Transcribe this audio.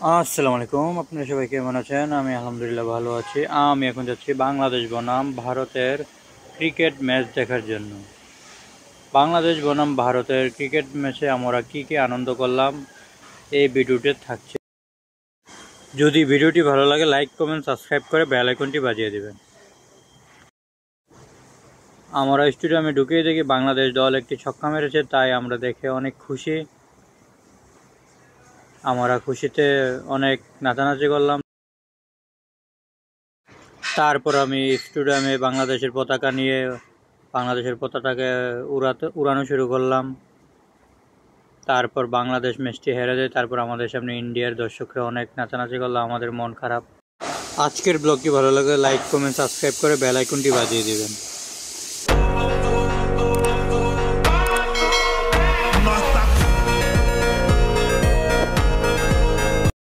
আসসালামু আলাইকুম। আপনারা সবাই কেমন আছেন? আমি আলহামদুলিল্লাহ ভালো আছি। আমি এখন যাচ্ছি বাংলাদেশ বনাম ভারতের ক্রিকেট ম্যাচ দেখার জন্য। বাংলাদেশ বনাম ভারতের ক্রিকেট ম্যাচে আমরা কী আনন্দ করলাম এই ভিডিওতে থাকছে। যদি ভিডিওটি ভালো লাগে লাইক, কমেন্ট, সাবস্ক্রাইব করে বেল আইকনটি বাজিয়ে দেবেন। আমরা স্টেডিয়ামে ঢুকেই দেখি বাংলাদেশ দল একটি ছক্কা মেরেছে, তাই আমরা দেখে অনেক খুশি। আমরা খুশিতে অনেক নাচানাচি করলাম। তারপর আমি স্টেডিয়ামে বাংলাদেশের পতাকা নিয়ে বাংলাদেশের পতাকাকে উড়ানো শুরু করলাম। তারপর বাংলাদেশ ম্যাচটি হেরে যায়। তারপর আমাদের সামনে ইন্ডিয়ার দর্শকরা অনেক নাচানাচি করলো, আমাদের মন খারাপ। আজকের ব্লগটি ভালো লাগে লাইক, কমেন্ট, সাবস্ক্রাইব করে বেল আইকনটি বাজিয়ে দিবেন।